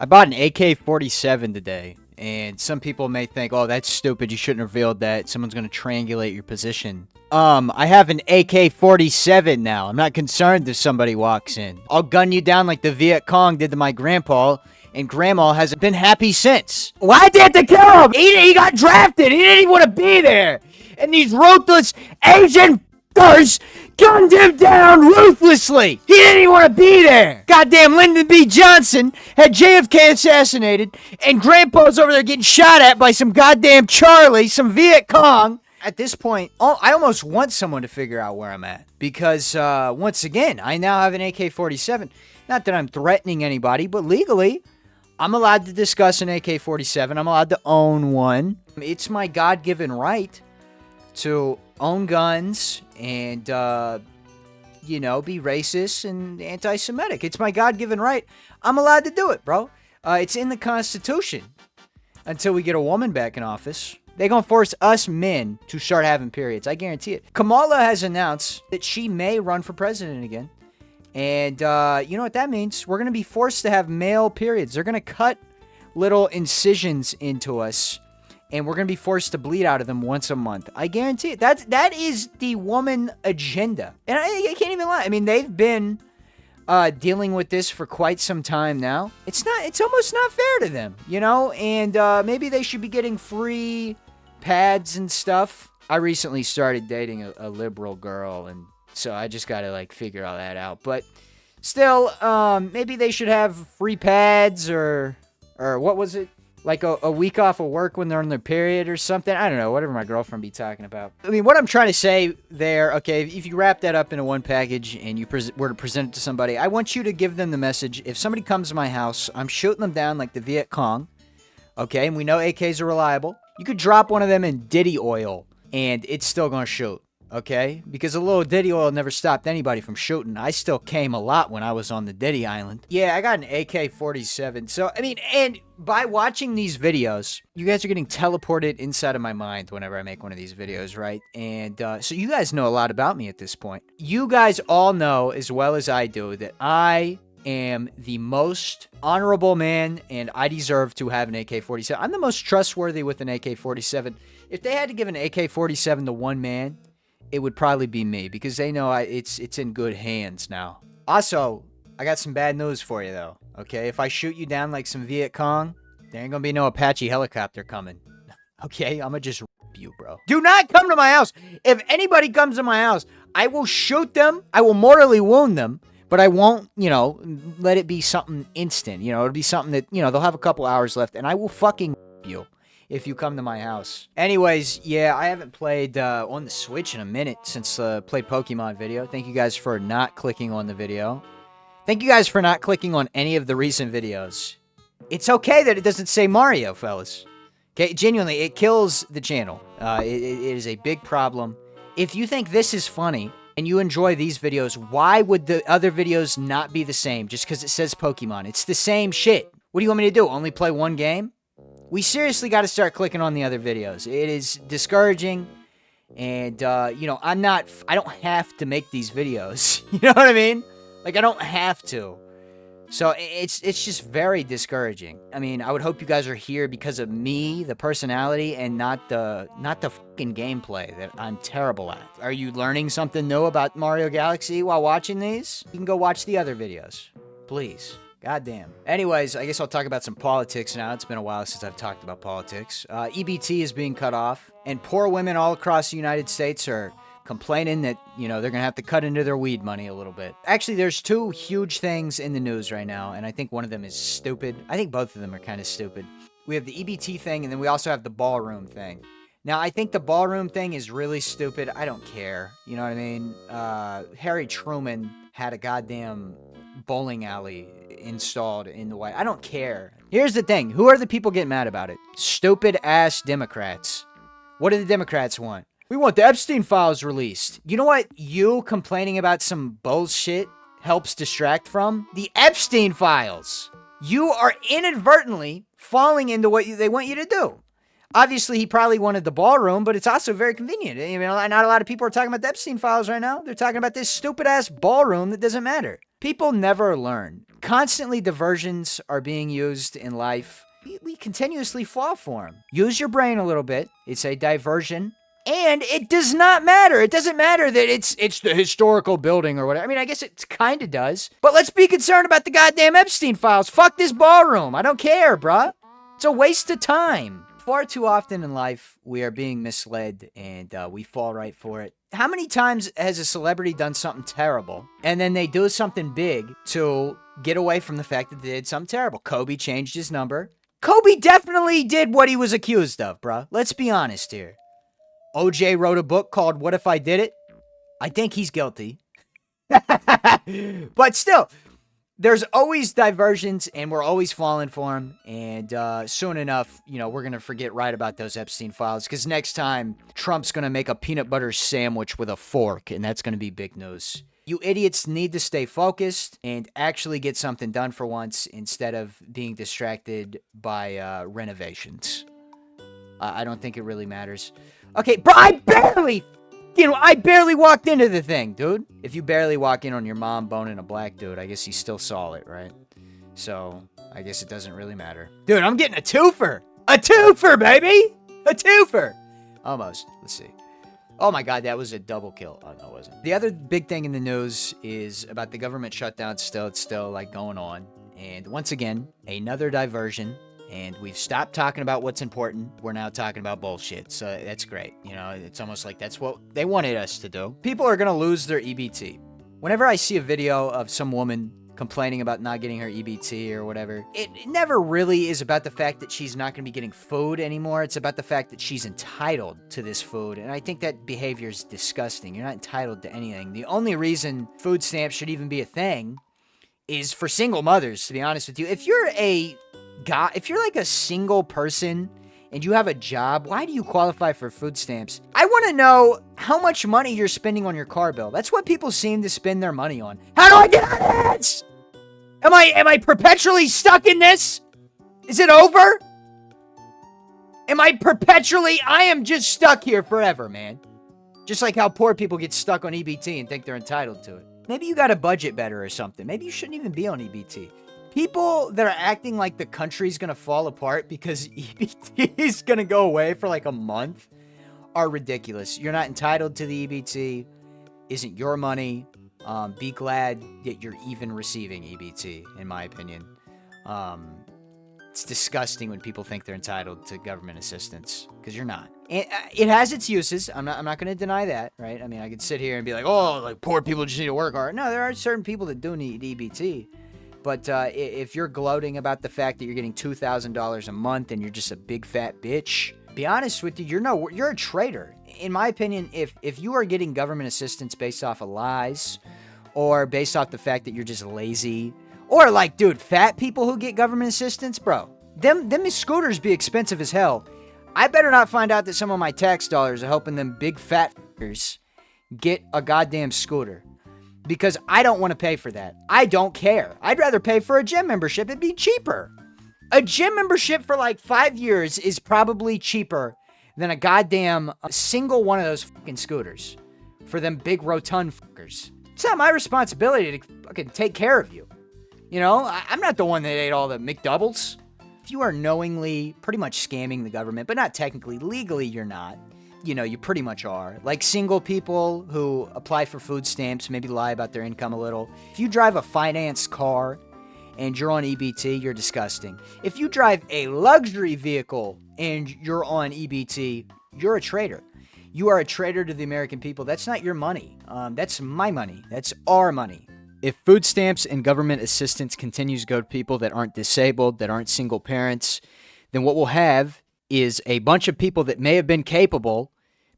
I bought an AK-47 today, and some people may think, oh, that's stupid, you shouldn't have revealed that, someone's going to triangulate your position. I have an AK-47 now. I'm not concerned if somebody walks in. I'll gun you down like the Viet Cong did to my grandpa, and grandma hasn't been happy since. Why'd they have to kill him? He got drafted. He didn't even want to be there. And these ruthless Asian f***ers gunned him down ruthlessly. He didn't even want to be there. Goddamn Lyndon B. Johnson had JFK assassinated, and grandpa's over there getting shot at by some goddamn Charlie, some Viet Cong. At this point, I almost want someone to figure out where I'm at. Because, once again, I now have an AK-47. Not that I'm threatening anybody, but legally, I'm allowed to discuss an AK-47. I'm allowed to own one. It's my God-given right to own guns and, be racist and anti-Semitic. It's my God-given right. I'm allowed to do it, bro. It's in the Constitution. Until we get a woman back in office. They're going to force us men to start having periods. I guarantee it. Kamala has announced that she may run for president again. And you know what that means? We're going to be forced to have male periods. They're going to cut little incisions into us. And we're going to be forced to bleed out of them once a month. I guarantee it. That is the woman agenda. And I can't even lie. I mean, they've been dealing with this for quite some time now. It's almost not fair to them, And maybe they should be getting free pads and stuff. I recently started dating a liberal girl, and so I just got to, figure all that out. But still, maybe they should have free pads or what was it? Like a week off of work when they're on their period or something. I don't know, whatever my girlfriend be talking about. I mean, what I'm trying to say there, okay, if you wrap that up into one package and you were to present it to somebody, I want you to give them the message. If somebody comes to my house, I'm shooting them down like the Viet Cong, okay, and we know AKs are reliable. You could drop one of them in Diddy oil, and it's still going to shoot. Okay? Because a little Diddy oil never stopped anybody from shooting. I still came a lot when I was on the Diddy Island. Yeah, I got an AK-47. So, I mean, and by watching these videos, you guys are getting teleported inside of my mind whenever I make one of these videos, right? And so you guys know a lot about me at this point. You guys all know as well as I do that I am the most honorable man and I deserve to have an AK-47. I'm the most trustworthy with an AK-47. If they had to give an AK-47 to one man, it would probably be me, because they know it's in good hands now. Also, I got some bad news for you, though, okay? If I shoot you down like some Viet Cong, there ain't gonna be no Apache helicopter coming, okay? I'm gonna just rip you, bro. Do not come to my house. If anybody comes to my house, I will shoot them, I will mortally wound them, but I won't, let it be something instant. It'll be something that, they'll have a couple hours left, and I will fucking rip you if you come to my house. Anyways, yeah, I haven't played on the Switch in a minute since played Pokemon video. Thank you guys for not clicking on the video. Thank you guys for not clicking on any of the recent videos. It's okay that it doesn't say Mario, fellas. Okay, genuinely, it kills the channel. It is a big problem. If you think this is funny and you enjoy these videos, why would the other videos not be the same just because it says Pokemon? It's the same shit. What do you want me to do? Only play one game? We seriously got to start clicking on the other videos. It is discouraging, and, I don't have to make these videos. You know what I mean? I don't have to. So, it's just very discouraging. I mean, I would hope you guys are here because of me, the personality, and not the fucking gameplay that I'm terrible at. Are you learning something new about Mario Galaxy while watching these? You can go watch the other videos. Please. Goddamn. Anyways, I guess I'll talk about some politics now. It's been a while since I've talked about politics. EBT is being cut off, and poor women all across the United States are complaining that, they're going to have to cut into their weed money a little bit. Actually, there's two huge things in the news right now, and I think one of them is stupid. I think both of them are kind of stupid. We have the EBT thing, and then we also have the ballroom thing. Now, I think the ballroom thing is really stupid. I don't care. You know what I mean? Harry Truman had a goddamn bowling alley installed in the White. I don't care. Here's the thing. Who are the people getting mad about it? Stupid ass Democrats. What do the Democrats want? We want the Epstein files released. You know what you complaining about some bullshit helps distract from? The Epstein files. You are inadvertently falling into what they want you to do. Obviously, he probably wanted the ballroom, but it's also very convenient. Not a lot of people are talking about the Epstein files right now. They're talking about this stupid-ass ballroom that doesn't matter. People never learn. Constantly diversions are being used in life. We continuously fall for them. Use your brain a little bit. It's a diversion. And it does not matter. It doesn't matter that it's the historical building or whatever. I mean, I guess it kind of does. But let's be concerned about the goddamn Epstein files. Fuck this ballroom. I don't care, bruh. It's a waste of time. Far too often in life, we are being misled and we fall right for it. How many times has a celebrity done something terrible and then they do something big to get away from the fact that they did something terrible? Kobe changed his number. Kobe definitely did what he was accused of, bruh. Let's be honest here. OJ wrote a book called What If I Did It? I think he's guilty. But still, there's always diversions and we're always falling for them. And soon enough, we're going to forget right about those Epstein files because next time Trump's going to make a peanut butter sandwich with a fork and that's going to be big news. You idiots need to stay focused and actually get something done for once instead of being distracted by renovations. I don't think it really matters. Okay, bro, I barely walked into the thing, dude. If you barely walk in on your mom boning a black dude, I guess you still saw it, right? So, I guess it doesn't really matter. Dude, I'm getting a twofer! A twofer, baby! A twofer! Almost. Let's see. Oh my god, that was a double kill. Oh, no, it wasn't. The other big thing in the news is about the government shutdown still. It's still, going on. And once again, another diversion. And we've stopped talking about what's important. We're now talking about bullshit. So that's great. It's almost like that's what they wanted us to do. People are going to lose their EBT. Whenever I see a video of some woman complaining about not getting her EBT or whatever, it never really is about the fact that she's not going to be getting food anymore. It's about the fact that she's entitled to this food. And I think that behavior is disgusting. You're not entitled to anything. The only reason food stamps should even be a thing is for single mothers, to be honest with you. If you're like a single person and you have a job, why do you qualify for food stamps? I want to know how much money you're spending on your car bill. That's what people seem to spend their money on. How do I get out of this? Am I perpetually stuck in this? Is it over? I am just stuck here forever, man. Just like how poor people get stuck on EBT and think they're entitled to it. Maybe you got a budget better or something. Maybe you shouldn't even be on EBT. People that are acting like the country's gonna fall apart because EBT is gonna go away for like a month are ridiculous. You're not entitled to the EBT. Isn't your money. Be glad that you're even receiving EBT, in my opinion. It's disgusting when people think they're entitled to government assistance, because you're not. It has its uses. I'm not going to deny that, right? I mean, I could sit here and be like, oh, like poor people just need to work hard. No, there are certain people that do need EBT. But if you're gloating about the fact that you're getting $2,000 a month and you're just a big fat bitch, be honest with you, you're a traitor. In my opinion, if you are getting government assistance based off of lies or based off the fact that you're just lazy, or like, dude, fat people who get government assistance, bro, them scooters be expensive as hell. I better not find out that some of my tax dollars are helping them big fat f***ers get a goddamn scooter. Because I don't want to pay for that. I don't care. I'd rather pay for a gym membership. It'd be cheaper. A gym membership for like 5 years is probably cheaper than a goddamn single one of those fucking scooters for them big rotund fuckers. It's not my responsibility to fucking take care of you. You know, I'm not the one that ate all the McDoubles. If you are knowingly pretty much scamming the government, but not technically, legally you're not. You know, you pretty much are. Like single people who apply for food stamps, maybe lie about their income a little. If you drive a financed car and you're on EBT, you're disgusting. If you drive a luxury vehicle and you're on EBT, you're a traitor. You are a traitor to the American people. That's not your money. That's my money. That's our money. If food stamps and government assistance continues to go to people that aren't disabled, that aren't single parents, then what we'll have is a bunch of people that may have been capable,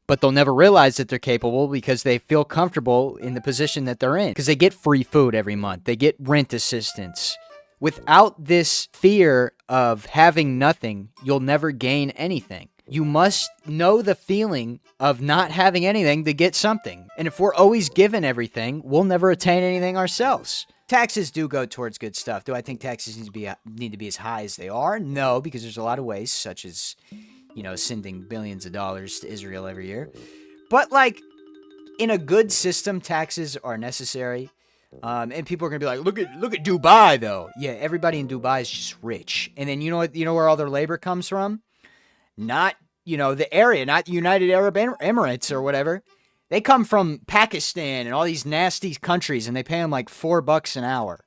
but they'll never realize that they're capable because they feel comfortable in the position that they're in. Because they get free food every month. They get rent assistance. Without this fear of having nothing, you'll never gain anything. You must know the feeling of not having anything to get something. And if we're always given everything, we'll never attain anything ourselves. Taxes do go towards good stuff. Do I think taxes need to be as high as they are? No, because there's a lot of ways, such as, sending billions of dollars to Israel every year. But, like, in a good system, taxes are necessary. And people are going to be like, look at Dubai, though. Yeah, everybody in Dubai is just rich. And then you know where all their labor comes from? Not, the area, not the United Arab Emirates or whatever. They come from Pakistan and all these nasty countries, and they pay them like $4 an hour.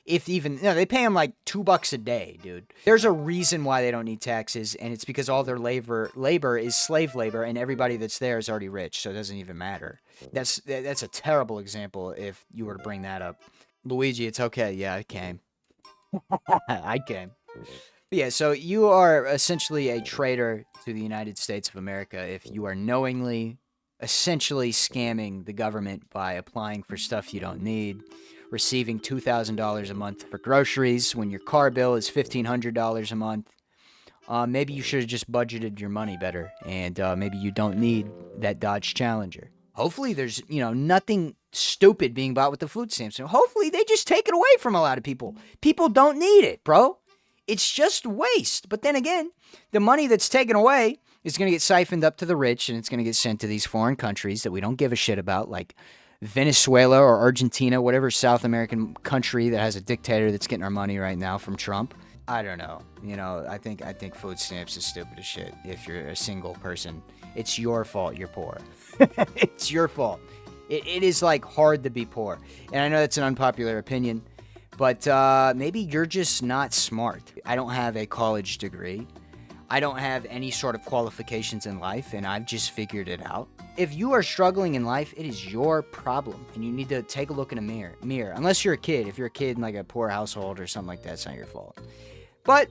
If even, they pay them like $2 a day, dude. There's a reason why they don't need taxes, and it's because all their labor is slave labor, and everybody that's there is already rich, so it doesn't even matter. That's a terrible example if you were to bring that up. Luigi, it's okay. Yeah, I came. I came. But yeah, so you are essentially a traitor to the United States of America if you are knowingly, essentially scamming the government by applying for stuff you don't need, receiving $2,000 a month for groceries when your car bill is $1,500 a month. Maybe you should have just budgeted your money better, and maybe you don't need that Dodge Challenger. Hopefully there's, nothing stupid being bought with the food stamps. So hopefully they just take it away from a lot of people. People don't need it, bro. It's just waste. But then again, the money that's taken away is going to get siphoned up to the rich, and it's going to get sent to these foreign countries that we don't give a shit about, like Venezuela or Argentina, whatever South American country that has a dictator that's getting our money right now from Trump. I don't know. I think food stamps is stupid as shit. If you're a single person, it's your fault you're poor. It's your fault. It is like hard to be poor. And I know that's an unpopular opinion, but maybe you're just not smart. I don't have a college degree. I don't have any sort of qualifications in life, and I've just figured it out. If you are struggling in life, it is your problem, and you need to take a look in a mirror. Unless you're a kid. If you're a kid in like a poor household or something like that, it's not your fault. But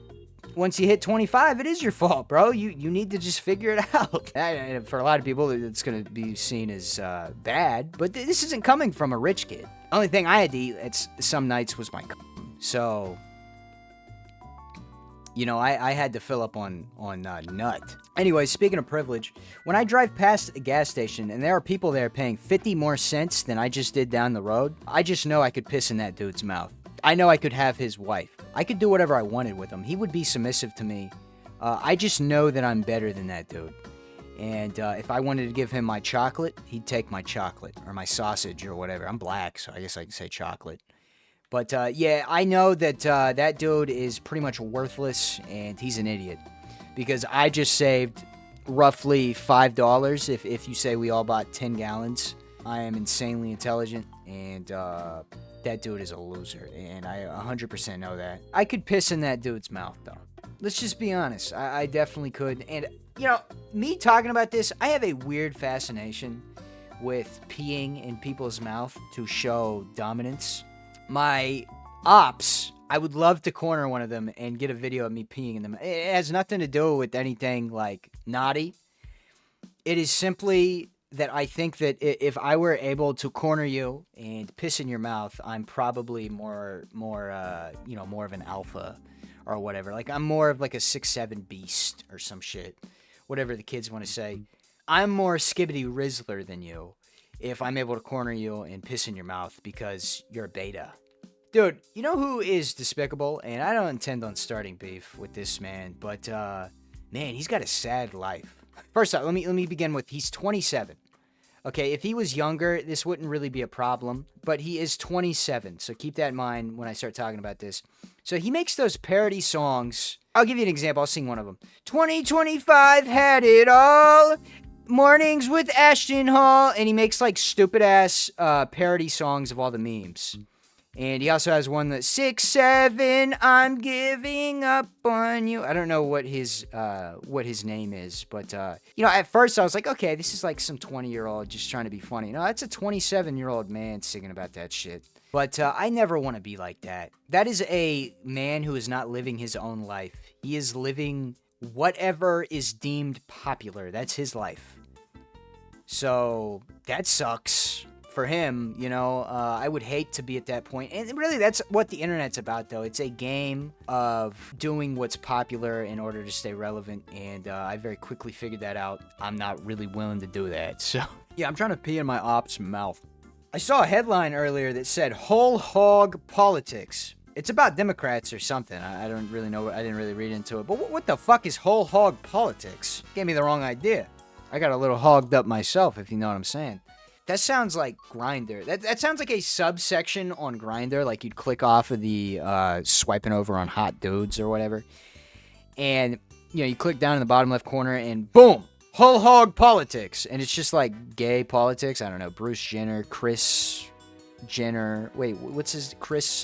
once you hit 25, it is your fault, bro. You need to just figure it out. For a lot of people, it's going to be seen as bad, but this isn't coming from a rich kid. The only thing I had to eat some nights was my so... I had to fill up on nut. Anyway, speaking of privilege, when I drive past a gas station and there are people there paying 50 more cents than I just did down the road, I just know I could piss in that dude's mouth. I know I could have his wife. I could do whatever I wanted with him. He would be submissive to me. I just know that I'm better than that dude. And if I wanted to give him my chocolate, he'd take my chocolate or my sausage or whatever. I'm black, so I guess I can say chocolate. But, yeah, I know that that dude is pretty much worthless, and he's an idiot. Because I just saved roughly $5 if you say we all bought 10 gallons. I am insanely intelligent, and that dude is a loser. And I 100% know that. I could piss in that dude's mouth, though. Let's just be honest. I definitely could. And, me talking about this, I have a weird fascination with peeing in people's mouth to show dominance. My ops, I would love to corner one of them and get a video of me peeing in them. It has nothing to do with anything like naughty. It is simply that I think that if I were able to corner you and piss in your mouth, I'm probably more of an alpha or whatever. Like I'm more of like a 6'7" beast or some shit. Whatever the kids want to say. I'm more Skibbity Rizzler than you. If I'm able to corner you and piss in your mouth because you're a beta. Dude, you know who is despicable? And I don't intend on starting beef with this man, but, man, he's got a sad life. First off, let me begin with, he's 27. Okay, if he was younger, this wouldn't really be a problem, but he is 27, so keep that in mind when I start talking about this. So he makes those parody songs. I'll give you an example. I'll sing one of them. 2025 had it all. Mornings with Ashton Hall, and he makes like stupid ass parody songs of all the memes. And he also has one that 6'7", I'm giving up on you. I don't know what his name is, but at first I was like, okay, this is like some 20-year-old just trying to be funny. No, that's a 27-year-old man singing about that shit. But I never want to be like that. That is a man who is not living his own life. He is living whatever is deemed popular. That's his life. So that sucks for him, I would hate to be at that point. And really, that's what the internet's about, though. It's a game of doing what's popular in order to stay relevant. And I very quickly figured that out. I'm not really willing to do that. So, yeah, I'm trying to pee in my op's mouth. I saw a headline earlier that said, whole hog politics. It's about Democrats or something. I don't really know. I didn't really read into it. But what the fuck is whole hog politics? Gave me the wrong idea. I got a little hogged up myself, if you know what I'm saying. That sounds like Grindr. That sounds like a subsection on Grindr. Like you'd click off of the swiping over on hot dudes or whatever. And, you know, you click down in the bottom left corner and boom, whole hog politics. And it's just like gay politics. I don't know. Bruce Jenner, Chris Jenner. Wait, what's his? Chris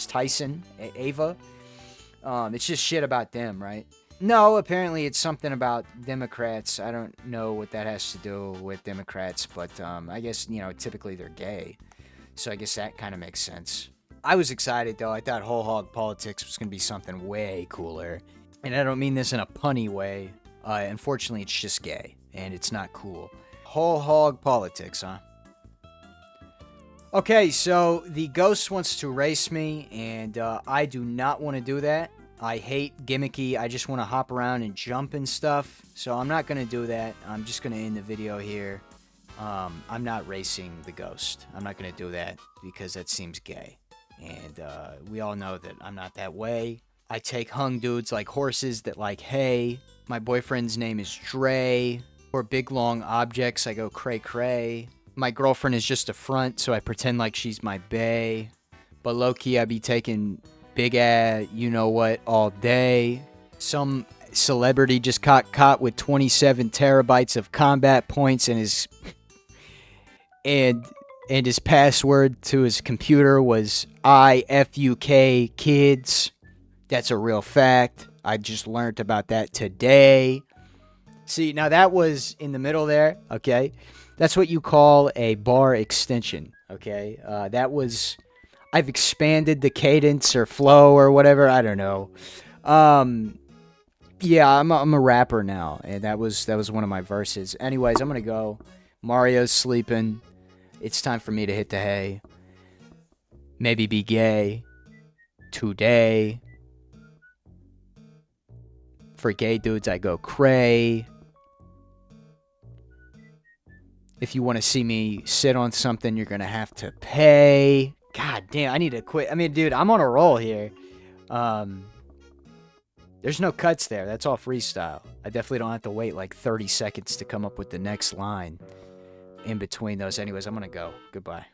Tyson, Ava. It's just shit about them, right? No, apparently it's something about Democrats. I don't know what that has to do with Democrats, but I guess, you know, typically they're gay. So I guess that kind of makes sense. I was excited, though. I thought whole hog politics was going to be something way cooler. And I don't mean this in a punny way. Unfortunately, it's just gay, and it's not cool. Whole hog politics, huh? Okay, so the ghost wants to race me, and I do not want to do that. I hate gimmicky. I just want to hop around and jump and stuff. So I'm not going to do that. I'm just going to end the video here. I'm not racing the ghost. I'm not going to do that because that seems gay. And we all know that I'm not that way. I take hung dudes like horses that like hay. My boyfriend's name is Dre. For big long objects, I go cray cray. My girlfriend is just a front, so I pretend like she's my bae. But low-key, I be taking big ass, you know what, all day. Some celebrity just got caught with 27 terabytes of combat points and his his password to his computer was IFUK kids. That's a real fact. I just learned about that today. See, now that was in the middle there, okay? That's what you call a bar extension, okay? That was... I've expanded the cadence or flow or whatever. I don't know. Yeah, I'm a rapper now, and that was one of my verses. Anyways, I'm gonna go. Mario's sleeping. It's time for me to hit the hay. Maybe be gay today. For gay dudes, I go cray. If you want to see me sit on something, you're gonna have to pay. God damn, I need to quit. I mean, dude, I'm on a roll here. There's no cuts there. That's all freestyle. I definitely don't have to wait like 30 seconds to come up with the next line in between those. Anyways, I'm gonna go. Goodbye.